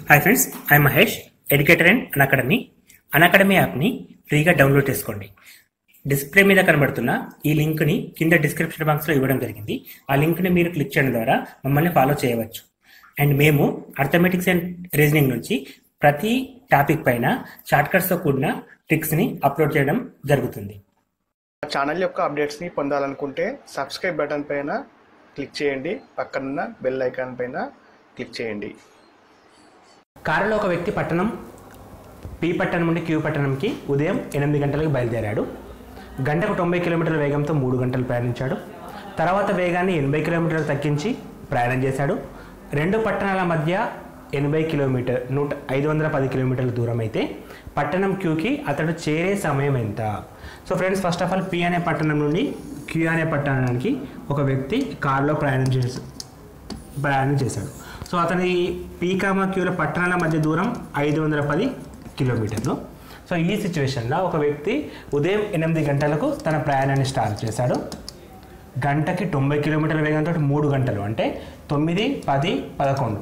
Hi friends, I Mahesh, educator and Unacademy యాప్ని ఫ్రీగా download చేసుకోండి. డిస్ప్లే మీద కనబడుతున్న ఈ లింక్ని కింద డిస్క్రిప్షన్ బాక్స్లో ఇవ్వడం జరిగింది. ఆ లింక్ని మీరు క్లిక్ చేయడం ద్వారా మమ్మల్ని ఫాలో చేయవచ్చు. అండ్ మేము అర్థమెటిక్స్ అండ్ రీజనింగ్ నుంచి ప్రతి టాపిక్ పైన షార్ట్కట్స్తో కూడిన ట్రిక్స్ని అప్లోడ్ చేయడం జరుగుతుంది. ఛానల్ యొక్క అప్డేట్స్ని పొందాలనుకుంటే సబ్స్క్రైబ్ బటన్ పైన క్లిక్ చేయండి, పక్కనున్న బెల్ ఐకాన్ పైన క్లిక్ చేయండి. కారులో ఒక వ్యక్తి పి పట్టణం నుండి క్యూ పట్టణంకి ఉదయం 8 గంటలకు బయలుదేరాడు. గంటకు 90 కిలోమీటర్ల వేగంతో 3 గంటలు ప్రయాణించాడు. తర్వాత వేగాన్ని 80 కిలోమీటర్లు తగ్గించి ప్రయాణం చేశాడు. రెండు పట్టణాల మధ్య 510 కిలోమీటర్ల దూరం అయితే పట్టణం క్యూకి అతడు చేరే సమయం ఎంత? So friends, first of all P అనే పట్టణం నుండి క్యూ అనే పట్టణానికి ఒక వ్యక్తి కారులో ప్రయాణం చేశాడు. సో అతని పి క్యూల పట్టణాల మధ్య దూరం 510 కిలోమీటర్లు. సో ఈ సిచ్యువేషన్లో ఒక వ్యక్తి ఉదయం 8 గంటలకు తన ప్రయాణాన్ని స్టార్ట్ చేశాడు. గంటకి 90 కిలోమీటర్ల వేగంతో 3 గంటలు అంటే 9, 10, 11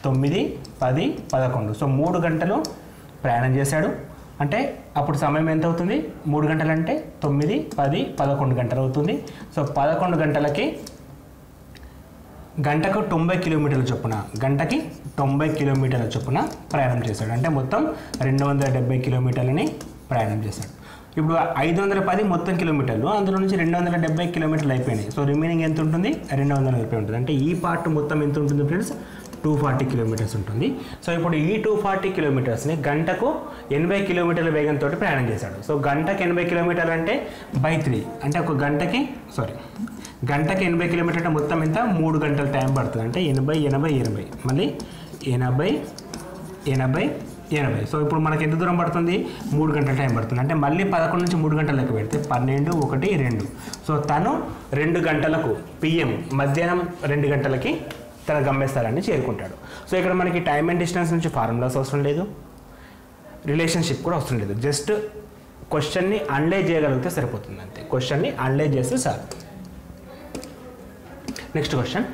9, 10, 11 సో 3 గంటలు ప్రయాణం చేశాడు. అంటే అప్పుడు సమయం ఎంత అవుతుంది? 3 గంటలు అంటే 9, 10, 11 గంటలు అవుతుంది. సో 11 గంటలకి గంటకు 90 కిలోమీటర్ల చొప్పున ప్రయాణం చేశాడు. అంటే మొత్తం 270 కిలోమీటర్లని ప్రయాణం చేశాడు. ఇప్పుడు 510 మొత్తం కిలోమీటర్లు, అందులో నుంచి 270 కిలోమీటర్లు అయిపోయినాయి. సో రిమైనింగ్ ఎంత ఉంటుంది? 240 ఉంటుంది. అంటే ఈ పార్ట్ మొత్తం ఎంత ఉంటుంది ఫ్రెండ్స్? 240 కిలోమీటర్స్ ఉంటుంది. సో ఇప్పుడు ఈ 240 కిలోమీటర్స్ని గంటకు 80 కిలోమీటర్ల వేగంతో ప్రయాణం చేశాడు. సో గంటకు 80 కిలోమీటర్లు అంటే బై 3 అంటే ఒక గంటకి 80 కిలోమీటర్ అంటే మొత్తం ఎంత? 3 గంటల టైం పడుతుంది. అంటే 80 మళ్ళీ 80. సో ఇప్పుడు మనకి ఎంత దూరం పడుతుంది? 3 గంటల టైం పడుతుంది. అంటే మళ్ళీ 11 నుంచి 3 గంటల లెక్క పెడితే 12, 1, 2. సో తను 2 గంటలకు PM మధ్యాహ్నం 2 గంటలకి తన గమ్యస్థలాన్ని చేరుకుంటాడు. సో ఇక్కడ మనకి టైం అండ్ డిస్టెన్స్ నుంచి ఫార్ములాస్ అవసరం లేదు, రిలేషన్షిప్ కూడా అవసరం లేదు. జస్ట్ క్వశ్చన్ని అనలైజ్ చేయగలిగితే సరిపోతుంది అంతే. క్వశ్చన్ని అనలైజ్ చేస్తే చాలు. నెక్స్ట్ క్వశ్చన్,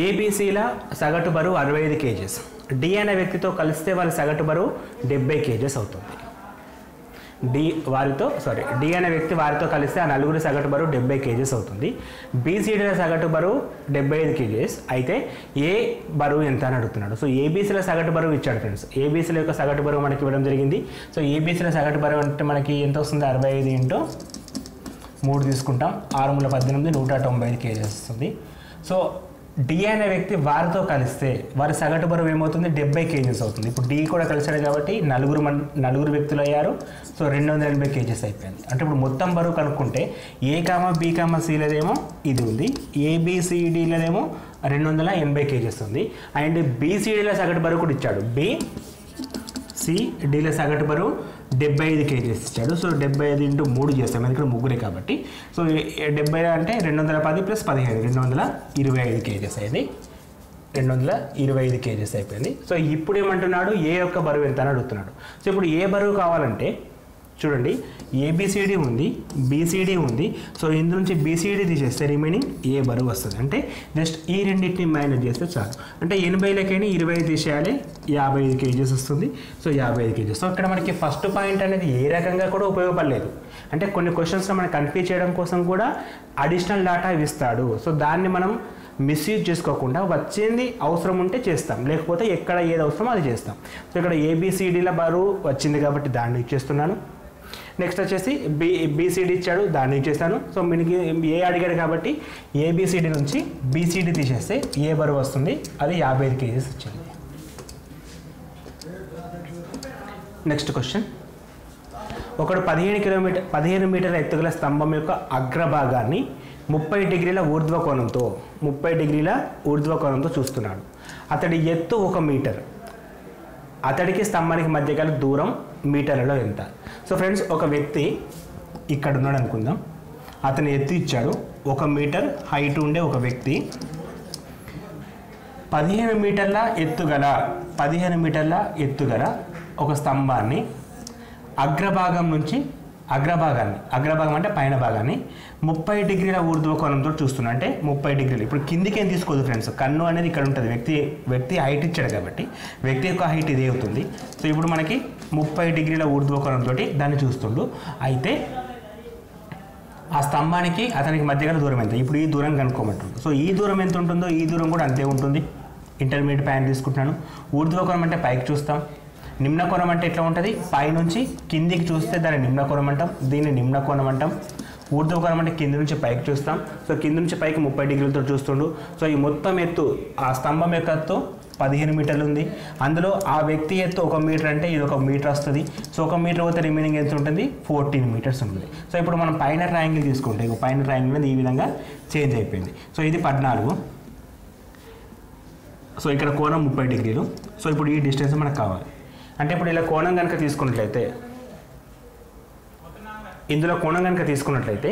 ఏబీసీల సగటు బరువు 65 kgs. డి అనే వ్యక్తితో కలిస్తే వారి సగటు బరువు 70 kgs అవుతుంది. డి అనే వ్యక్తి వారితో కలిస్తే ఆ నలుగురి సగటు బరువు 70 kgs అవుతుంది. బీసీడీల సగటు బరువు 75 kgs అయితే ఏ బరువు ఎంత అని అడుగుతున్నాడు. సో ఏబీసీల సగటు బరువు ఇచ్చాడు ఫ్రెండ్స్. ఏబీసీల యొక్క సగటు బరువు మనకి ఇవ్వడం జరిగింది. సో ఏబీసీల సగటు బరువు అంటే మనకి ఎంత వస్తుంది? 65 × 3 తీసుకుంటాం, 6 × 18 195 kgs వస్తుంది. సో డి అనే వ్యక్తి వారితో కలిస్తే వారి సగటు బరువు ఏమవుతుంది? 70 kgs అవుతుంది. ఇప్పుడు డి కూడా కలిసాడు కాబట్టి నలుగురు వ్యక్తులు అయ్యారు. సో 280 kgs అయిపోయింది. అంటే ఇప్పుడు మొత్తం బరువు కనుక్కుంటే ఏ బి సిలదేమో ఇది ఉంది, ఏబిసిడిలదేమో 280 kgs ఉంది. అండ్ బీసీడీల సగటు బరువు కూడా ఇచ్చాడు. BCDల సగటు బరువు 75 kgs ఇచ్చాడు. సో 75 × 3 చేస్తాం, ఎందుకంటే ముగ్గురే కాబట్టి. సో 70 అంటే 210 + 15 225 kgs అయింది. 225 kgs అయిపోయింది. సో ఇప్పుడు ఏమంటున్నాడు? ఏ యొక్క బరువు ఎంత అని అడుగుతున్నాడు. సో ఇప్పుడు ఏ బరువు కావాలంటే చూడండి, ఏబిసిడి ఉంది, బీసీడీ ఉంది. సో ఇందు నుంచి బీసీడీ తీసేస్తే రిమైనింగ్ ఏ బరువు వస్తుంది. అంటే జస్ట్ ఈ రెండింటిని మైనస్ చేస్తే చాలు. అంటే 80లకైనా 20 తీసేయాలి, 55 kgs వస్తుంది. So 55 kgs. సో ఇక్కడ మనకి ఫస్ట్ పాయింట్ అనేది ఏ రకంగా కూడా ఉపయోగపడలేదు. అంటే కొన్ని క్వశ్చన్స్లో మనం కన్ఫ్యూజ్ చేయడం కోసం కూడా అడిషనల్ డాటా ఇస్తాడు. సో దాన్ని మనం మిస్యూజ్ చేసుకోకుండా వచ్చింది అవసరం ఉంటే చేస్తాం, లేకపోతే ఎక్కడ ఏది అవసరమో అది చేస్తాం. సో ఇక్కడ ఏబిసిడీల బరువు వచ్చింది కాబట్టి దాన్ని ఇచ్చేస్తున్నాను. నెక్స్ట్ వచ్చేసి బీసీడీ ఇచ్చాడు, దాన్ని ఇచ్చేస్తాను. సో మనకి ఏ అడిగాడు కాబట్టి ఏబిసిడి నుంచి బీసీడీ తీసేస్తే ఏ బరువు వస్తుంది? అది 55 kgs వచ్చింది. నెక్స్ట్ క్వశ్చన్, ఒకడు 15 మీటర్ల ఎత్తుగల స్తంభం యొక్క అగ్రభాగాన్ని 30 డిగ్రీల ఊర్ధ్వ కోణంతో చూస్తున్నాడు. అతడి ఎత్తు 1 మీటర్. అతడికి స్తంభానికి మధ్య గల దూరం మీటర్లలో ఎంత? సో ఫ్రెండ్స్, ఒక వ్యక్తి ఇక్కడ ఉన్నాడు అనుకుందాం. అతని ఎత్తు ఇచ్చాడు 1 మీటర్ హైట్ ఉండే ఒక వ్యక్తి 15 మీటర్ల ఎత్తుగల ఒక స్తంభాన్ని అగ్రభాగం నుంచి అగ్రభాగం అంటే పైన భాగాన్ని 30 డిగ్రీల ఊర్ధ్వ కోణంతో చూస్తున్నా, అంటే 30 డిగ్రీలు. ఇప్పుడు కిందికి ఏం తీసుకోదు ఫ్రెండ్స్, కన్ను అనేది ఇక్కడ ఉంటుంది, వ్యక్తి హైట్ ఇచ్చాడు కాబట్టి వ్యక్తి యొక్క హైట్ ఇదే అవుతుంది. సో ఇప్పుడు మనకి 30 డిగ్రీల ఊర్ధ్వ కోణంతో దాన్ని చూస్తుండు. అయితే ఆ స్తంభానికి అతనికి మధ్య గల దూరం ఎంత, ఇప్పుడు ఈ దూరం కనుక్కోమంటుంది. సో ఈ దూరం ఎంత ఉంటుందో ఈ దూరం కూడా అంతే ఉంటుంది. ఇంటర్మీడియట్ పాయింట్ తీసుకుంటున్నాను. ఊర్ధ్వ కోణం అంటే పైకి చూస్తాం, నిమ్న కోణం అంటే ఎట్లా ఉంటుంది, పైనుంచి కిందికి చూస్తే దాన్ని నిమ్న కోణం అంటాం, దీన్ని నిమ్న కోణం అంటాం. ఊర్ధ్వ కోణం అంటే కింది నుంచి పైకి చూస్తాం. సో కింది నుంచి పైకి 30 డిగ్రీలతో చూస్తుండు. సో ఈ మొత్తం ఎత్తు, ఆ స్తంభం యొక్క ఎత్తు 15 మీటర్లు ఉంది. అందులో ఆ వ్యక్తి ఎత్తు 1 మీటర్ అంటే ఇది 1 మీటర్ వస్తుంది. సో 1 మీటర్ పోతే రిమైనింగ్ ఎంత ఉంటుంది, 14 మీటర్స్ ఉంటుంది. సో ఇప్పుడు మనం పైన ట్రయాంగిల్ తీసుకుంటే పైన ట్రయాంగిల్ అనేది ఈ విధంగా చేంజ్ అయిపోయింది. సో ఇది 14. సో ఇక్కడ కోణం 30 డిగ్రీలు. సో ఇప్పుడు ఈ డిస్టెన్స్ మనకు కావాలి. అంటే ఇప్పుడు ఇలా కోణం కనుక తీసుకున్నట్లయితే, ఇందులో కోణం కనుక తీసుకున్నట్లయితే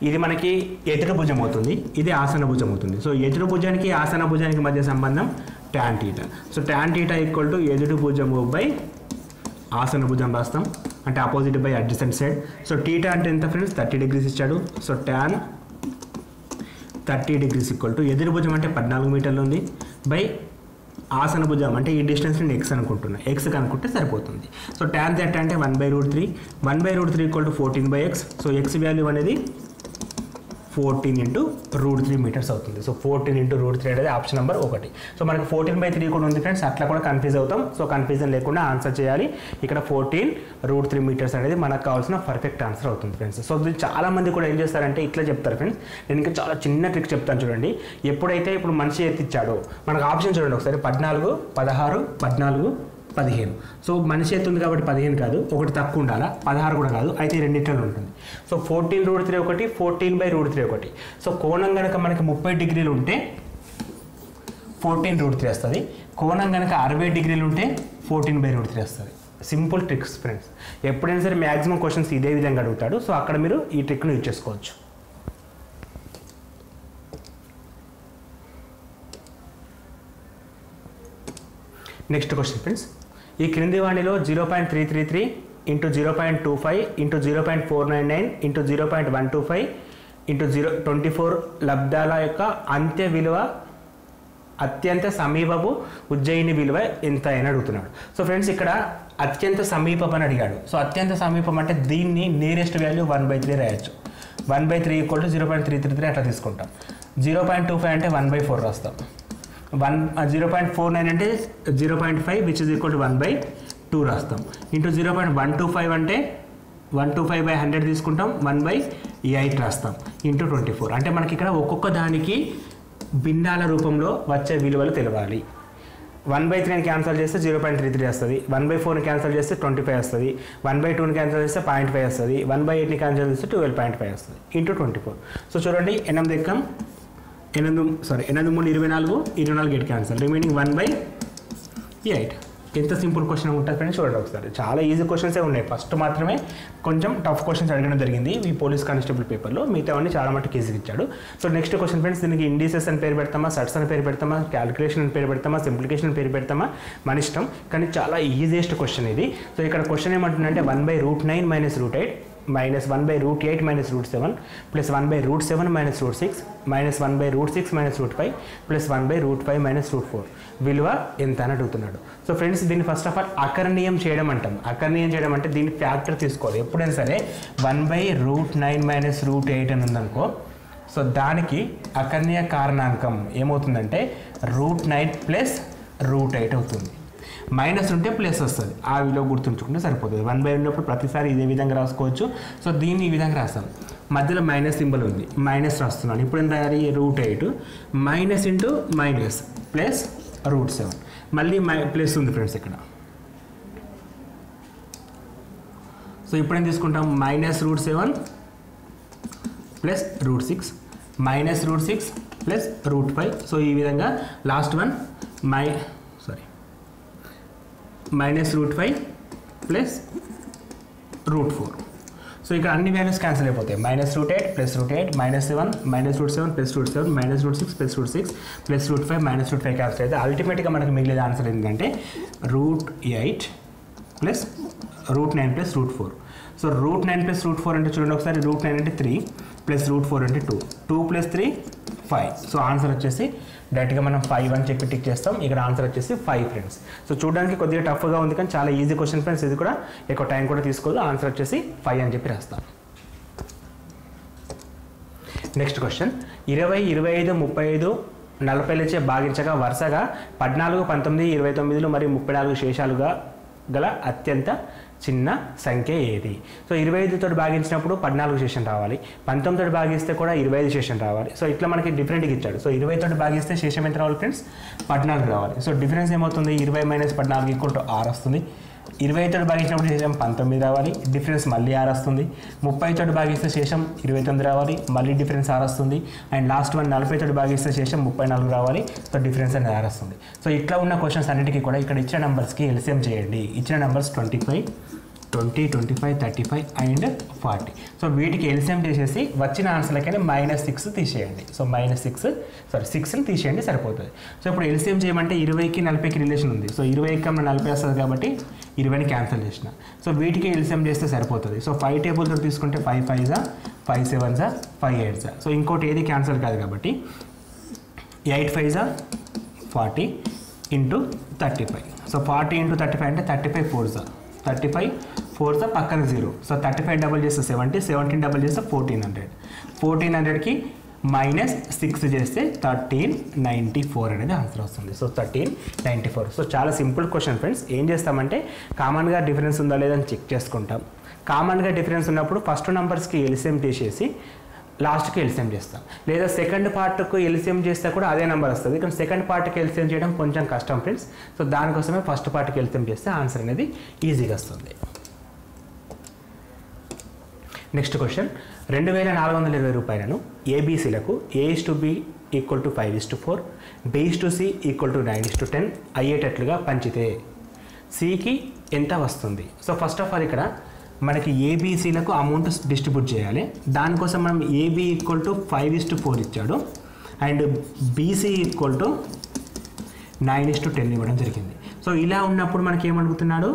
ఇది మనకి ఎదురు భుజం అవుతుంది, ఇది ఆసన భుజం అవుతుంది. సో ఎదురు భుజానికి ఆసన భుజానికి మధ్య సంబంధం tan θ. So tan θ equal to ఎదురు భుజము బై ఆసన భుజం రాస్తాం, అంటే opposite by adjacent side. So θ అంటే ఎంత ఫ్రెండ్స్, 30 డిగ్రీస్ ఇచ్చాడు. So tan 30 degrees equal to ఎదురు భుజం అంటే 14 మీటర్లు ఉంది బై ఆసన భుజం అంటే ఈ డిస్టెన్స్ నేను ఎక్స్ అనుకుంటున్నా, ఎక్స్ కనుక్కుంటే సరిపోతుంది. సో tan θ అంటే 1/√3, 1/√3 equal to 14/x. So X value అనేది 14 × √3 మీటర్స్ అవుతుంది. సో 14 × √3 అనేది ఆప్షన్ నెంబర్ 1. సో మనకు 14/3 కూడా ఉంది ఫ్రెండ్స్, అట్లా కూడా కన్ఫ్యూజ్ అవుతాం. సో కన్ఫ్యూజన్ లేకుండా ఆన్సర్ చేయాలి. ఇక్కడ 14 √3 మీటర్స్ అనేది మనకు కావాల్సిన పర్ఫెక్ట్ ఆన్సర్ అవుతుంది ఫ్రెండ్స్. సో ఇది చాలా మంది కూడా ఏం చేస్తారంటే ఇట్లా చెప్తారు ఫ్రెండ్స్. నేను ఇంకా చాలా చిన్న ట్రిక్ చెప్తాను చూడండి. ఎప్పుడైతే ఇప్పుడు మనిషి ఎత్తిచ్చాడో మనకు ఆప్షన్ చూడండి ఒకసారి, 14, 16, 14, 15. సో మనిషి ఎత్తు ఉంది కాబట్టి 15 కాదు, ఒకటి తక్కువ ఉండాలా, 16 కూడా కాదు, అయితే రెండిట్లో ఉంటుంది. సో 14/√3 ఒకటి, 14/√3 ఒకటి. సో కోణం కనుక మనకి 30 డిగ్రీలు ఉంటే 14/√3 వస్తుంది. కోణం కనుక 60 డిగ్రీలు ఉంటే 14/√3 వస్తుంది. Simple tricks friends. ఎప్పుడైనా సరే మ్యాక్సిమం క్వశ్చన్స్ ఇదే విధంగా అడుగుతాడు. సో అక్కడ మీరు ఈ ట్రిక్ను యూజ్ చేసుకోవచ్చు. నెక్స్ట్ క్వశ్చన్ ఫ్రెండ్స్, ఈ క్రింది వాణిలో 0.333 × 0.25 × 0.499 × 0.125 × 24 లబ్ధాల యొక్క అంత్య విలువ అత్యంత సమీపపు ఉజ్జయిని విలువ ఎంత అని అడుగుతున్నాడు. సో ఫ్రెండ్స్ ఇక్కడ అత్యంత సమీపం అని అడిగాడు. సో అత్యంత సమీపం అంటే దీన్ని నియరెస్ట్ వాల్యూ 1/3 రాయొచ్చు. 1/3 ఈక్వల్ టు 0.333 అట్లా తీసుకుంటాం. 0.25 అంటే 1/4 రాస్తాం. 0.49 అంటే 0.5 విచ్ ఇస్ ఈక్వల్ టు 1/2 రాస్తాం. ఇంటూ 0.125 అంటే 125/100 తీసుకుంటాం, 1/8 రాస్తాం. ఇంటూ 24 అంటే మనకి ఇక్కడ ఒక్కొక్క దానికి భిన్నాల రూపంలో వచ్చే విలువలు తెలవాలి. 1/3ని క్యాన్సల్ చేస్తే 0.33 వస్తుంది, 1/4ని క్యాన్సల్ చేస్తే 25 వస్తుంది, 1/2ని క్యాన్సల్ చేస్తే 0.5 వస్తుంది, 1/8ని క్యాన్సల్ చేస్తే 12.5 వస్తుంది. ఇంటూ 24. సో చూడండి 8 ఎక్కం 8 3 24, 24 8 క్యాన్సల్, రిమైనింగ్ 1/8. ఎంత సింపుల్ క్వశ్చన్ ఉంటుంది ఫ్రెండ్స్, చూడండి ఒకసారి. చాలా ఈజీ క్వశ్చన్సే ఉన్నాయి. ఫస్ట్ మాత్రమే కొంచెం టఫ్ క్వశ్చన్స్ అడగడం జరిగింది ఈ పోలీస్ కానిస్టేబుల్ పేపర్లో, మిగతావన్నీ చాలా మటుకు ఈజీగా ఇచ్చాడు. సో నెక్స్ట్ క్వశ్చన్ ఫ్రెండ్స్, దీనికి ఇండిసెస్ అని పేరు పెడతామా, సట్స్ అని పేరు పెడతామా, క్యాలిక్యులేషన్ అని పేరు పెడతామా, సింప్లికేషన్ అని పేరు పెడతామా, మన ఇష్టం. కానీ చాలా ఈజియెస్ట్ క్వశ్చన్ ఇది. సో ఇక్కడ క్వశ్చన్ ఏమంటుందంటే 1/√9 - √8 -1/√8 - √7 ప్లస్ 1/√7 - √6 మైనస్ 1/√6 - √5 ప్లస్ 1/√5 - √4 విలువ ఎంత అని అడుగుతున్నాడు. సో ఫ్రెండ్స్ దీన్ని ఫస్ట్ ఆఫ్ ఆల్ అకర్ణీయం చేయడం అంటాం. అకర్ణీయం చేయడం అంటే దీన్ని ఫ్యాక్టర్ తీసుకోవాలి. ఎప్పుడైనా సరే 1/√9 - √8 అని ఉందనుకో, సో దానికి అకర్ణీయ కారణాంకం ఏమవుతుందంటే √9 + √8 అవుతుంది. మైనస్ ఉంటే ప్లస్ వస్తుంది, ఆ విలువ గుర్తుంచుకుంటే సరిపోతుంది. 1/, ఉన్నప్పుడు ప్రతిసారి ఇదే విధంగా రాసుకోవచ్చు. సో దీన్ని ఈ విధంగా రాస్తాం, మధ్యలో మైనస్ సింబల్ ఉంది, మైనస్ రాస్తున్నాను. ఇప్పుడు ఏం రాయాలి, √8 మైనస్ ఇంటూ మైనస్ ప్లస్ √7, మళ్ళీ ప్లస్ ఉంది ఫ్రెండ్స్ ఇక్కడ. సో ఇప్పుడు ఏం తీసుకుంటాం, -√7 ప్లస్ √6 మైనస్ √6 ప్లస్ √5. సో ఈ విధంగా లాస్ట్ వన్ -√5 ప్లస్ √4. సో ఇక్కడ అన్ని వాల్యూస్ క్యాన్సిల్ అయిపోతాయి. -√8 plus √8 -7 -√7 plus √7 -√6 plus √6 plus √5 -√5 cancel అయితే అల్టిమేట్గా మనకి మిగిలిన ఆన్సర్ ఏంటంటే √8 ప్లస్ √9 ప్లస్ √4. సో √9 + √4 అంటే చూడండి ఒకసారి, √9 అంటే 3 + √4 అంటే 2, 2 + 3 5. సో ఆన్సర్ వచ్చేసి డైరెక్ట్గా మనం 5 అని చెప్పి టిక్ చేస్తాం. ఇక్కడ ఆన్సర్ వచ్చేసి 5 ఫ్రెండ్స్. సో చూడడానికి కొద్దిగా టఫ్గా ఉంది కానీ చాలా ఈజీ క్వశ్చన్ ఫ్రెండ్స్. ఇది కూడా ఎక్కువ టైం కూడా తీసుకోదు. ఆన్సర్ వచ్చేసి 5 అని చెప్పి రాస్తాం. నెక్స్ట్ క్వశ్చన్, 20, 25, 35, 40 భాగించగా వరుసగా 14, 19, 29 మరియు 34 శేషాలుగా గల అత్యంత చిన్న సంఖ్య ఏది? సో 25 తోటి భాగించినప్పుడు 14 శేషం రావాలి, 19 తోటి భాగిస్తే కూడా 25 శేషం రావాలి. సో ఇట్లా మనకి డిఫరెంట్గా ఇచ్చాడు. సో 20 తోటి భాగిస్తే శేషం ఎంత రావాలి ఫ్రెండ్స్? 14 రావాలి. సో డిఫరెన్స్ ఏమవుతుంది? 20 - 14 = 6 వస్తుంది. 20 తోటి భాగించినప్పుడు శేషం 19 రావాలి, డిఫరెన్స్ మళ్ళీ 6 వస్తుంది. 30 తోటి భాగిస్తే శేషం 29 రావాలి, మళ్ళీ డిఫరెన్స్ 6 వస్తుంది. అండ్ లాస్ట్ వన్ 40 తోటి భాగిస్తే శేషం 34 రావాలి. సో డిఫరెన్స్ అనేది 6 వస్తుంది. సో ఇట్లా ఉన్న క్వశ్చన్స్ అన్నిటికీ కూడా ఇక్కడ ఇచ్చిన నెంబర్స్కి ఎల్సిఎం చేయండి. ఇచ్చిన నెంబర్స్ 25, 20, 25, 35 అండ్ 40. సో వీటికి ఎల్సిఎం చేసేసి వచ్చిన ఆన్సర్లకైనా -6 తీసేయండి. సో -6ని తీసేయండి సరిపోతుంది. సో ఇప్పుడు ఎల్సిఎం చేయమంటే 20కి 40కి రిలేషన్ ఉంది. సో 20 కన్నా 40 వస్తుంది కాబట్టి 20ని క్యాన్సిల్ చేసిన. సో వీటికి ఎల్సిఎం చేస్తే సరిపోతుంది. సో 5 టేబుల్తో తీసుకుంటే 5 5 5 7 5 8. సో ఇంకోటి ఏది క్యాన్సిల్ కాదు కాబట్టి 8 5 40 × 35. సో 40 × 35 అంటే 35 4 35 4 పక్కన 0. సో 35 డబుల్ చేస్తే 70, 17 డబుల్ చేస్తే 1400. 1400కి -6 చేస్తే 1394 అనేది ఆన్సర్ వస్తుంది. సో 1394. సో చాలా సింపుల్ క్వశ్చన్ ఫ్రెండ్స్. ఏం చేస్తామంటే కామన్గా డిఫరెన్స్ ఉందా లేదా అని చెక్ చేసుకుంటాం. కామన్గా డిఫరెన్స్ ఉన్నప్పుడు ఫస్ట్ నెంబర్స్కి ఎల్సిఎం తీసేసి లాస్ట్కి ఎల్సిఎం చేస్తాం. లేదా సెకండ్ పార్ట్కు ఎల్సిఎం చేస్తే కూడా అదే నెంబర్ వస్తుంది. కానీ సెకండ్ పార్ట్కి ఎల్సిఎం చేయడం కొంచెం కష్టం ఫ్రెండ్స్. సో దానికోసమే ఫస్ట్ పార్ట్కి ఎల్సిఎం చేస్తే ఆన్సర్ అనేది ఈజీగా వస్తుంది. నెక్స్ట్ క్వశ్చన్, 2420 రూపాయలను ఏబీసీలకు A/B = 5:4, B/C = 9:10 అయ్యేటట్లుగా పంచితే సికి ఎంత వస్తుంది? సో ఫస్ట్ ఆఫ్ ఆల్ ఇక్కడ మనకి ఏబీసీలకు అమౌంట్ డిస్ట్రిబ్యూట్ చేయాలి. దానికోసం మనం AB = 5:4 ఇచ్చాడు అండ్ BC = 9:10 ఇవ్వడం జరిగింది. సో ఇలా ఉన్నప్పుడు మనకి ఏమడుగుతున్నాడు?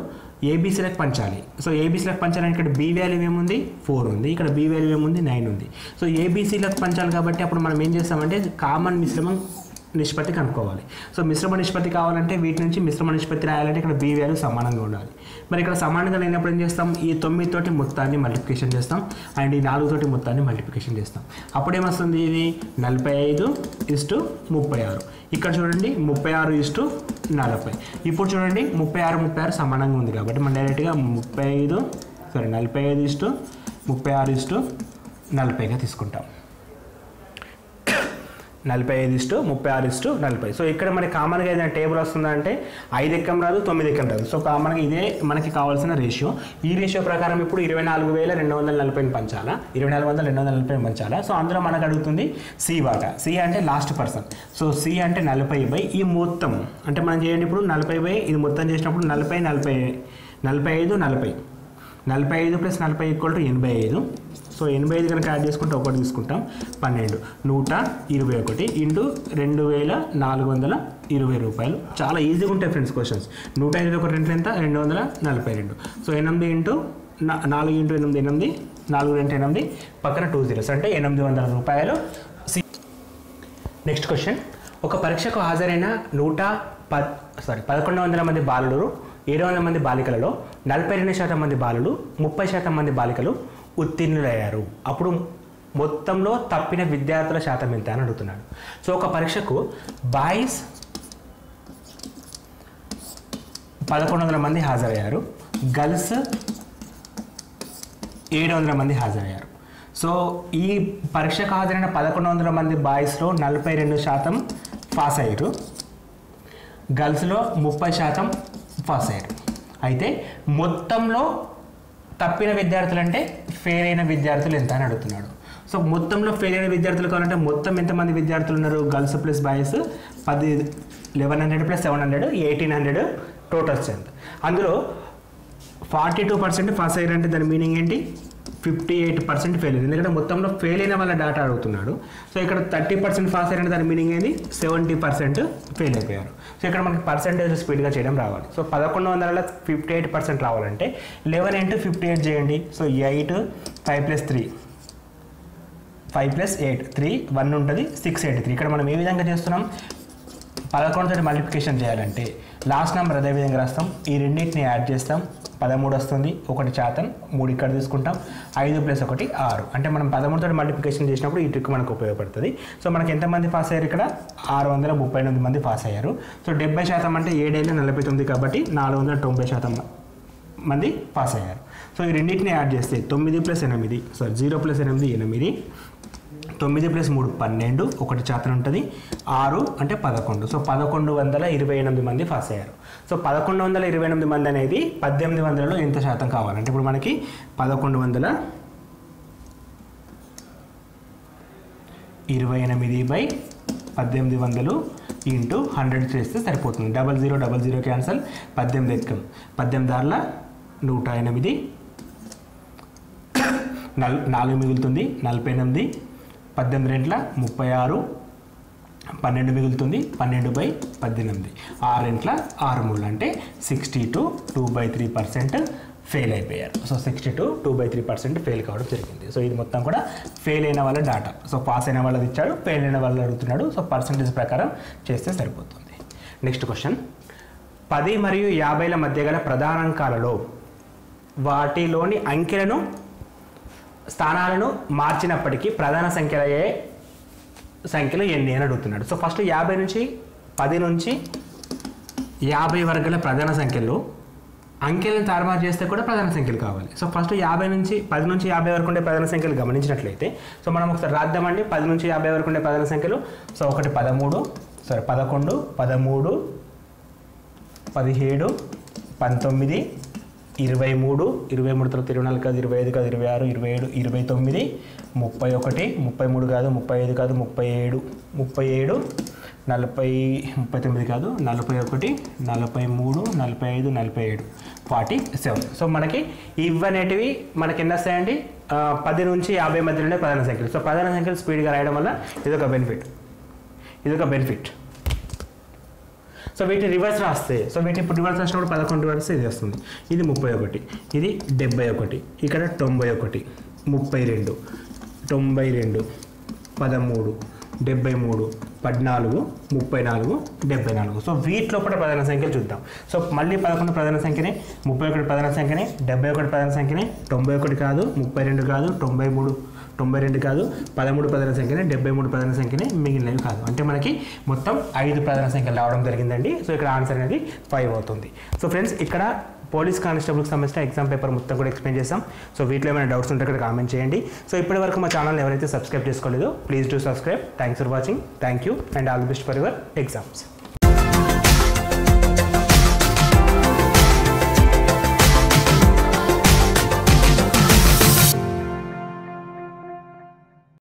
ఏబీసీలకు పంచాలి. సో ఏబీసీలకు పంచాలని ఇక్కడ B వాల్యూ ఏముంది? 4 ఉంది. ఇక్కడ B వాల్యూ ఏముంది? 9 ఉంది. సో ఏబీసీలకు పంచాలి కాబట్టి అప్పుడు మనం ఏం చేస్తామంటే కామన్ మిశ్రమం నిష్పత్తి కనుక్కోవాలి. సో మిశ్రమ నిష్పత్తి కావాలంటే వీటి నుంచి మిశ్రమ నిష్పత్తి రాయాలంటే ఇక్కడ B వాల్యూ సమానంగా ఉండాలి. మరి ఇక్కడ సమానంగా లేనప్పుడు ఏం చేస్తాం? ఈ 9 తోటి మొత్తాన్ని మల్టిప్లికేషన్ చేస్తాం అండ్ ఈ 4 తోటి మొత్తాన్ని మల్టిప్లికేషన్ చేస్తాం. అప్పుడు ఏమొస్తుంది? ఇది 45:36. ఇక్కడ చూడండి 36:40. ఇప్పుడు చూడండి 36 సమానంగా ఉంది కాబట్టి మనం డైరెక్ట్గా 45:36:40గా తీసుకుంటాం. 45:36:40. సో ఇక్కడ మనకి కామన్గా ఏదైనా టేబుల్ వస్తుందా అంటే 5 ఎక్కం రాదు, 9 ఎక్కం రాదు. సో కామన్గా ఇదే మనకి కావాల్సిన రేషియో. ఈ రేషియో ప్రకారం ఇప్పుడు 24,240 పంచాలా, 24,240 పంచాలా. సో అందులో మనకు అడుగుతుంది సి వాటా. సి అంటే లాస్ట్ పర్సన్. సో సి అంటే 40/, ఈ మొత్తం అంటే మనం చేయండి ఇప్పుడు 40/, ఇది మొత్తం చేసినప్పుడు 40 45 40 45 + 40 = 85. సో 85 కనుక యాడ్ చేసుకుంటే 1 తీసుకుంటాం 12 121 × 2420 రూపాయలు. చాలా ఈజీగా ఉంటాయి ఫ్రెండ్స్ క్వశ్చన్స్. 121 రెండు ఎంత? 242. సో 8 × 4 × 8 8, 4 × 8 పక్కన 2 zeros అంటే 800 రూపాయలు. నెక్స్ట్ క్వశ్చన్, ఒక పరీక్షకు హాజరైన 1100 మంది బాలురు 700 మంది బాలికలలో 42% మంది బాలులు 30% మంది బాలికలు ఉత్తీర్ణులయ్యారు. అప్పుడు మొత్తంలో తప్పిన విద్యార్థుల శాతం ఎంత అని అడుగుతున్నాడు. సో ఒక పరీక్షకు బాయ్స్ 1100 మంది హాజరయ్యారు, గర్ల్స్ 700 మంది హాజరయ్యారు. సో ఈ పరీక్షకు హాజరైన 1100 మంది బాయ్స్లో 42% పాస్ అయ్యారు, గర్ల్స్లో 30% పాస్ అయ్యారు. అయితే మొత్తంలో తప్పిన విద్యార్థులు అంటే ఫెయిల్ అయిన విద్యార్థులు ఎంత అని అడుగుతున్నాడు. సో మొత్తంలో ఫెయిల్ అయిన విద్యార్థులు కావాలంటే మొత్తం ఎంతమంది విద్యార్థులు ఉన్నారు? Girls plus boys 1100 + 700 1800 total strength. అందులో 42% పాస్ అయ్యారంటే దాని మీనింగ్ ఏంటి? 58% ఫెయిల్ అయింది, ఎందుకంటే మొత్తంలో ఫెయిల్ అయిన వాళ్ళ డేటా అడుగుతున్నాడు. సో ఇక్కడ 30% పాస్ అయ్యారంటే దాని మీనింగ్ ఏంది, 70% ఫెయిల్ అయిపోయారు. సో ఇక్కడ మనకి పర్సెంటేజ్ స్పీడ్గా చేయడం రావాలి. సో 1100లో 58% రావాలంటే 11 × 58 చేయండి. సో 8 5 + 3 5 + 8 3 1 ఉంటుంది 683. ఇక్కడ మనం ఏ విధంగా చేస్తున్నాం, 11 మల్టిప్లికేషన్ చేయాలంటే లాస్ట్ నెంబర్ అదే విధంగా రాస్తాం, ఈ రెండింటిని యాడ్ చేస్తాం, 13 వస్తుంది, 1% 3 ఇక్కడ తీసుకుంటాం, 5 + 1 6. అంటే మనం 13 మల్టిప్లికేషన్ చేసినప్పుడు ఈ ట్రిక్ మనకు ఉపయోగపడుతుంది. సో మనకి ఎంతమంది పాస్ అయ్యారు, ఇక్కడ 638 మంది పాస్ అయ్యారు. సో 70% అంటే 7 × 49 కాబట్టి 490% మంది పాస్ అయ్యారు. సో ఈ రెండింటిని యాడ్ చేస్తే 9 + 8 సారీ 0 + 8 8, 9 + 3 12, 1% ఉంటుంది, 6 అంటే 11. సో 1128 మంది పాస్ అయ్యారు. సో 1128 మంది అనేది 1800లో ఎంత శాతం కావాలంటే ఇప్పుడు మనకి 1128/1800 × 100 చేస్తే సరిపోతుంది. 0000 క్యాన్సల్, 18 ఎక్కం, 18 108, 4 మిగులుతుంది, 48, 18 36, 12 మిగులుతుంది, 12/18, 6 6 3 అంటే 62 2/3% ఫెయిల్ అయిపోయారు. సో 62 2/3% ఫెయిల్ కావడం జరిగింది. సో ఇది మొత్తం కూడా ఫెయిల్ అయిన వాళ్ళ డాటా. సో పాస్ అయిన వాళ్ళది ఇచ్చాడు, ఫెయిల్ అయిన వాళ్ళు అడుగుతున్నాడు. సో పర్సంటేజ్ ప్రకారం చేస్తే సరిపోతుంది. నెక్స్ట్ క్వశ్చన్, 10 మరియు 50ల మధ్య గల ప్రధానాంకాలలో వాటిలోని అంకెలను స్థానాలను మార్చినప్పటికీ ప్రధాన సంఖ్యలు ఎన్ని అని అడుగుతున్నాడు. సో ఫస్ట్ 10 నుంచి 50 వరకు గల ప్రధాన సంఖ్యలు అంకెలను తారుమారు చేస్తే కూడా ప్రధాన సంఖ్యలు కావాలి. సో ఫస్ట్ 10 నుంచి 50 వరకు ఉండే ప్రధాన సంఖ్యలు గమనించినట్లయితే సో మనం ఒకసారి రాద్దామండి. 10 నుంచి 50 వరకు ఉండే ప్రధాన సంఖ్యలు. సో 11 13 13 17 19 23 23 తర్వాత 24 కాదు 25 కాదు 26 27 29 31 33 కాదు 35 కాదు 37 40 39 కాదు 41 43 45 47 47. సో మనకి ఇవనేటివి మనకి ఎన్ని వస్తాయండి, 10 నుంచి 50 మధ్యలోనే ప్రధాన సంఖ్యలు. సో ప్రధాన సంఖ్యలు స్పీడ్గా రాయడం వల్ల ఇదొక బెనిఫిట్. సో వీటిని రివర్స్ రాస్తే, సో వీటిని ఇప్పుడు రివర్స్ రాసినప్పుడు 11 రాస్తే ఇది వస్తుంది, ఇది 31, ఇది 71, ఇక్కడ 91 32 92 13 73 14 34 74. సో వీటిలో కూడా ప్రధాన సంఖ్యలు చూద్దాం. సో మళ్ళీ 11 ప్రధాన సంఖ్యనే, 31 ప్రధాన సంఖ్యనే, 71 ప్రధాన సంఖ్యనే, 91 కాదు 32 కాదు 92 కాదు 13 ప్రధాన సంఖ్యనే, 73 ప్రధాన సంఖ్యనే, మిగిలినవి కాదు. అంటే మనకి మొత్తం 5 ప్రధాన సంఖ్యలు రావడం జరిగిందండి. సో ఇక్కడ ఆన్సర్ అనేది 5 అవుతుంది. సో ఫ్రెండ్స్ ఇక్కడ పోలీస్ కానిస్టేబుల్కి సంబంధించిన ఎగ్జామ్ పేపర్ మొత్తం కూడా ఎక్స్ప్లెయిన్ చేసాం. సో వీటిలో ఏమైనా డౌట్స్ ఉంటే ఇక్కడ కామెంట్ చేయండి. సో ఇప్పటి వరకు మా ఛానల్ ఎవరైతే సబ్స్క్రైబ్ చేసుకోలేదో please do subscribe. Thanks for watching. Thank you and all the best for your exams.